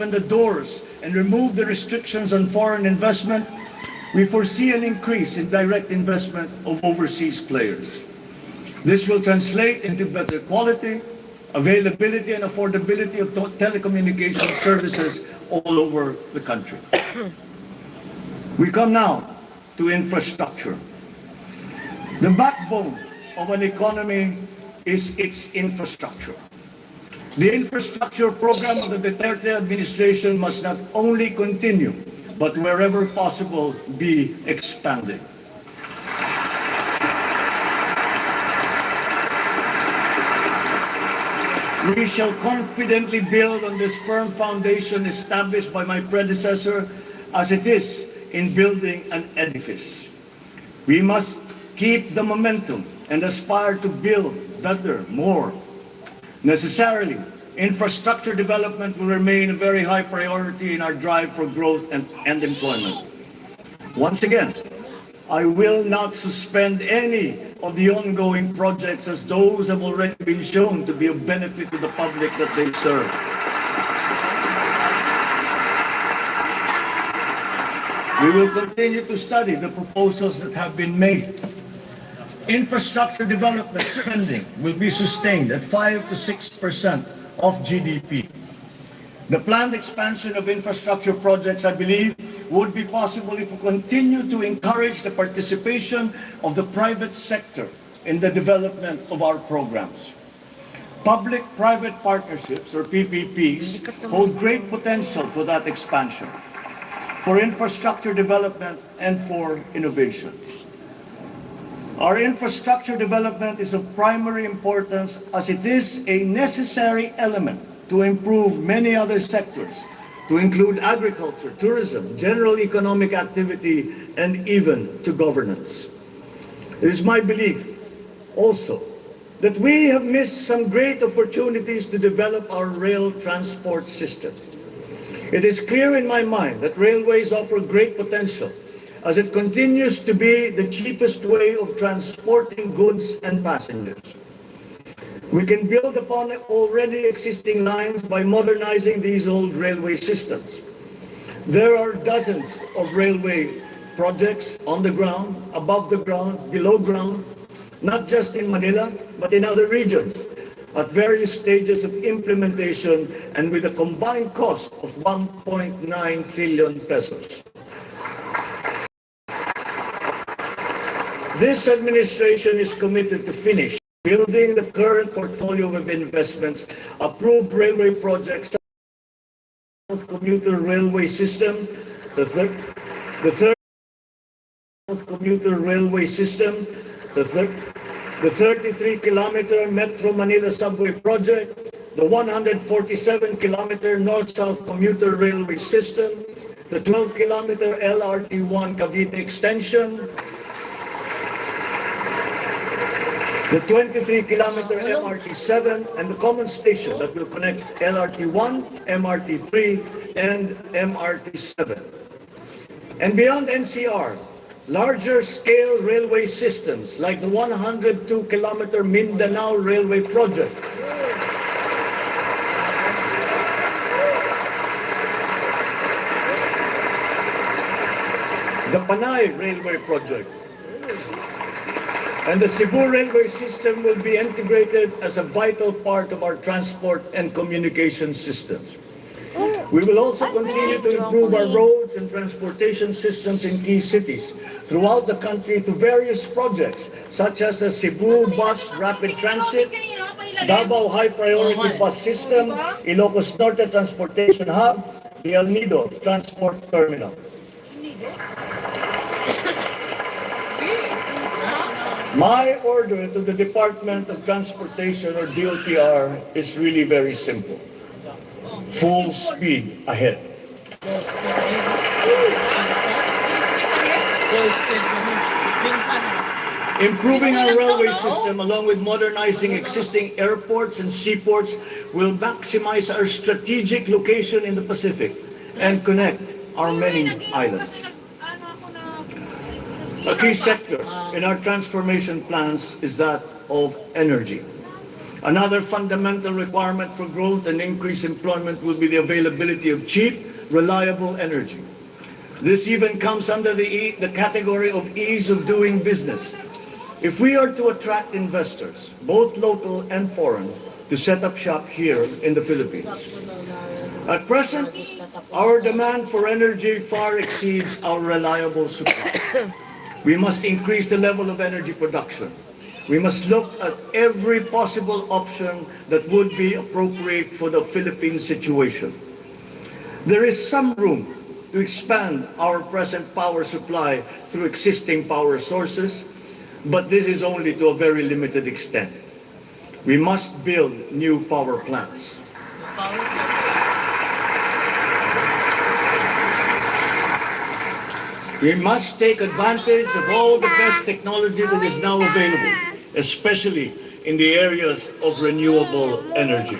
open the doors and remove the restrictions on foreign investment, we foresee an increase in direct investment of overseas players. This will translate into better quality, availability, and affordability of telecommunication services all over the country. We come now to infrastructure. The backbone of an economy is its infrastructure. The infrastructure program of the Duterte administration must not only continue, but wherever possible, be expanded. We shall confidently build on this firm foundation established by my predecessor, as it is in building an edifice. We must keep the momentum and aspire to build better, more. Necessarily, infrastructure development will remain a very high priority in our drive for growth and employment. Once again, I will not suspend any of the ongoing projects, as those have already been shown to be of benefit to the public that they serve. We will continue to study the proposals that have been made. Infrastructure development spending will be sustained at 5 to 6% of GDP. The planned expansion of infrastructure projects, I believe, would be possible if we continue to encourage the participation of the private sector in the development of our programs. Public-private partnerships, or PPPs, hold great potential for that expansion, for infrastructure development, and for innovation. Our infrastructure development is of primary importance, as it is a necessary element to improve many other sectors, to include agriculture, tourism, general economic activity, and even to governance. It is my belief also that we have missed some great opportunities to develop our rail transport system. It is clear in my mind that railways offer great potential, as it continues to be the cheapest way of transporting goods and passengers. We can build upon already existing lines by modernizing these old railway systems. There are dozens of railway projects on the ground, above the ground, below ground, not just in Manila, but in other regions, at various stages of implementation and with a combined cost of 1.9 trillion pesos. This administration is committed to finish building the current portfolio of investments, approved railway projects, the commuter railway system, the third commuter railway system, the 33-kilometer Metro Manila subway project, the 147-kilometer north-south commuter railway system, the 12-kilometer LRT1 Cavite extension, the 23-kilometer MRT7, and the common station that will connect LRT1, MRT3, and MRT7. And beyond NCR, larger scale railway systems like the 102-kilometer Mindanao Railway project, the Panay Railway project, and the Cebu railway system will be integrated as a vital part of our transport and communication systems. We will also continue to improve our roads and transportation systems in key cities throughout the country through various projects such as the Cebu Bus Rapid Transit, Davao High Priority Bus System, Ilocos Norte Transportation Hub, the El Nido Transport Terminal. My order to the Department of Transportation, or DOTR, is really very simple. Full speed ahead. Improving our railway system along with modernizing existing airports and seaports will maximize our strategic location in the Pacific and connect our many islands. A key sector in our transformation plans is that of energy. Another fundamental requirement for growth and increased employment will be the availability of cheap, reliable energy. This even comes under the category of ease of doing business. If we are to attract investors, both local and foreign, to set up shop here in the Philippines. At present, our demand for energy far exceeds our reliable supply. We must increase the level of energy production. We must look at every possible option that would be appropriate for the Philippine situation. There is some room to expand our present power supply through existing power sources, but this is only to a very limited extent. We must build new power plants. We must take advantage of all the best technology that is now available, especially in the areas of renewable energy.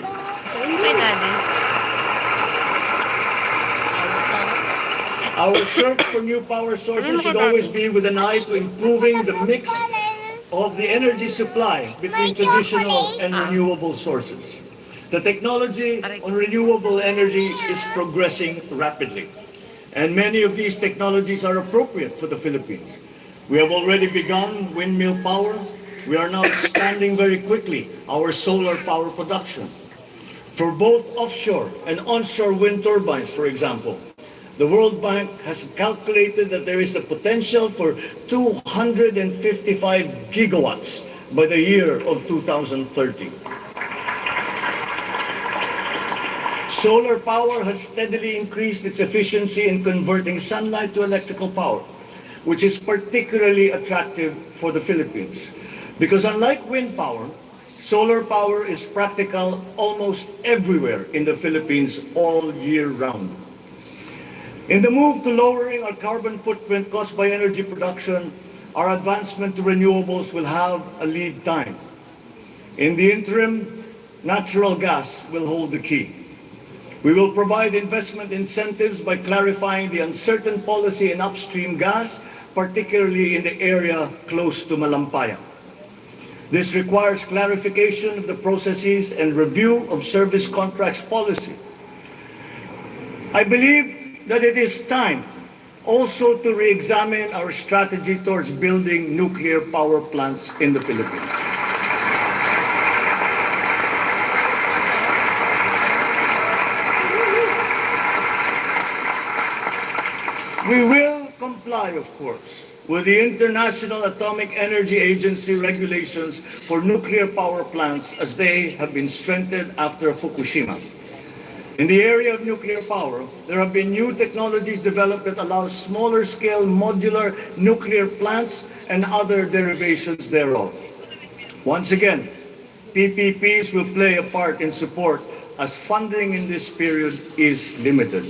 Our search for new power sources should always be with an eye to improving the mix of the energy supply between traditional and renewable sources. The technology on renewable energy is progressing rapidly, and many of these technologies are appropriate for the Philippines. We have already begun windmill power. We are now expanding very quickly our solar power production. For both offshore and onshore wind turbines, for example, the World Bank has calculated that there is the potential for 255 gigawatts by the year of 2030. Solar power has steadily increased its efficiency in converting sunlight to electrical power, which is particularly attractive for the Philippines. Because unlike wind power, solar power is practical almost everywhere in the Philippines all year round. In the move to lowering our carbon footprint caused by energy production, our advancement to renewables will have a lead time. In the interim, natural gas will hold the key. We will provide investment incentives by clarifying the uncertain policy in upstream gas, particularly in the area close to Malampaya. This requires clarification of the processes and review of service contracts policy. I believe that it is time also to re-examine our strategy towards building nuclear power plants in the Philippines. We will comply, of course, with the International Atomic Energy Agency regulations for nuclear power plants as they have been strengthened after Fukushima. In the area of nuclear power, there have been new technologies developed that allow smaller scale modular nuclear plants and other derivations thereof. Once again, PPPs will play a part in support as funding in this period is limited.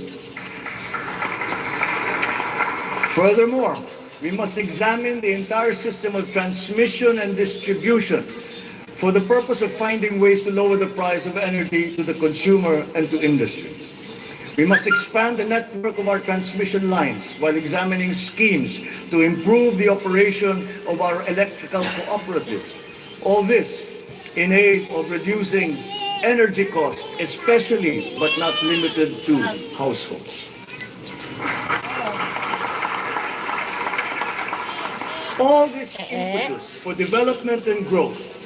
Furthermore, we must examine the entire system of transmission and distribution for the purpose of finding ways to lower the price of energy to the consumer and to industry. We must expand the network of our transmission lines while examining schemes to improve the operation of our electrical cooperatives. All this in aid of reducing energy costs, especially but not limited to households. All this impetus for development and growth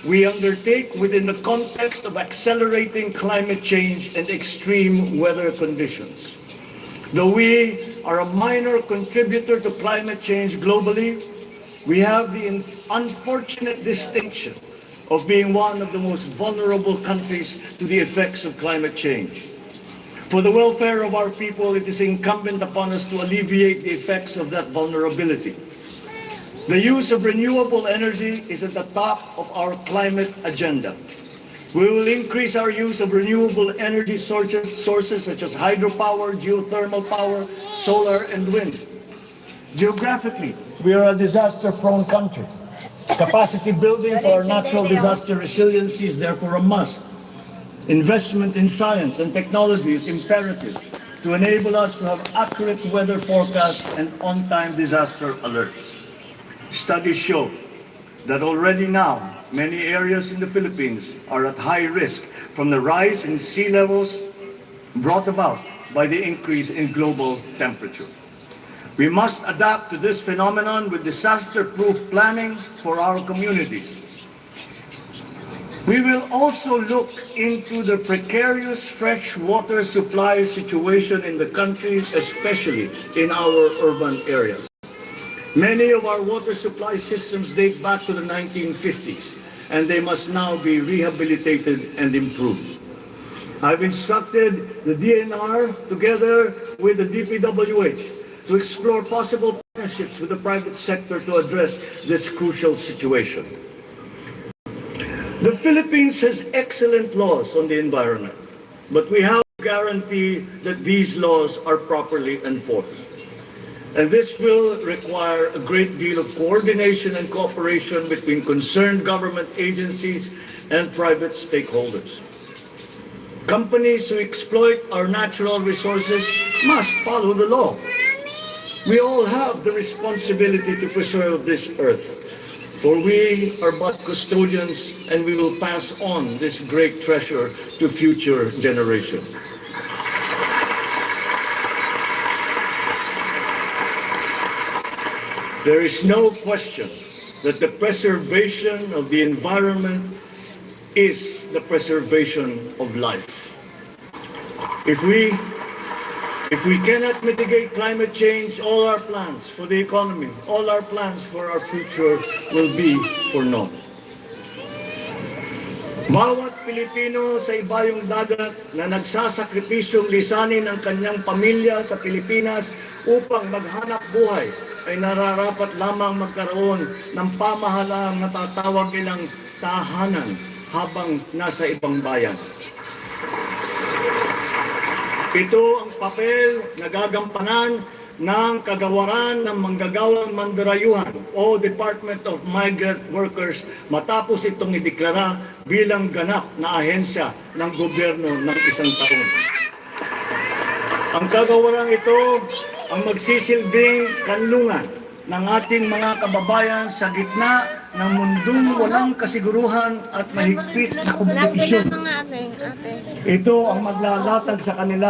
we undertake within the context of accelerating climate change and extreme weather conditions. Though we are a minor contributor to climate change globally, we have the unfortunate distinction of being one of the most vulnerable countries to the effects of climate change. For the welfare of our people, it is incumbent upon us to alleviate the effects of that vulnerability. The use of renewable energy is at the top of our climate agenda. We will increase our use of renewable energy sources such as hydropower, geothermal power, solar, and wind. Geographically, we are a disaster-prone country. Capacity building for our natural disaster resiliency is therefore a must. Investment in science and technology is imperative to enable us to have accurate weather forecasts and on-time disaster alerts. Studies show that already now, many areas in the Philippines are at high risk from the rise in sea levels brought about by the increase in global temperature. We must adapt to this phenomenon with disaster-proof planning for our communities. We will also look into the precarious fresh water supply situation in the country, especially in our urban areas. Many of our water supply systems date back to the 1950s, and they must now be rehabilitated and improved. I've instructed the DNR, together with the DPWH, to explore possible partnerships with the private sector to address this crucial situation. The Philippines has excellent laws on the environment, but we have to guarantee that these laws are properly enforced. And this will require a great deal of coordination and cooperation between concerned government agencies and private stakeholders. Companies who exploit our natural resources must follow the law. We all have the responsibility to preserve this earth, for we are but custodians, and we will pass on this great treasure to future generations. There is no question that the preservation of the environment is the preservation of life. If we cannot mitigate climate change, all our plans for the economy, all our plans for our future will be for naught. Bawat Pilipino sa ibayong dagat na nagsasakripisyong lisanin ang kanyang pamilya sa Pilipinas upang maghanap buhay ay nararapat lamang magkaroon ng pamahalang natatawag nilang tahanan habang nasa ibang bayan. Ito ang papel na gagampanan ng kagawaran ng manggagawang mandarayuhan o Department of Migrant Workers matapos itong ideklara bilang ganap na ahensya ng gobyerno ng isang taon. Ang kagawarang ito ang magsisilbing kanlungan ng ating mga kababayan sa gitna ng mundong walang kasiguruhan at mahigpit na kompetisyon. Ito ang maglalatag sa kanila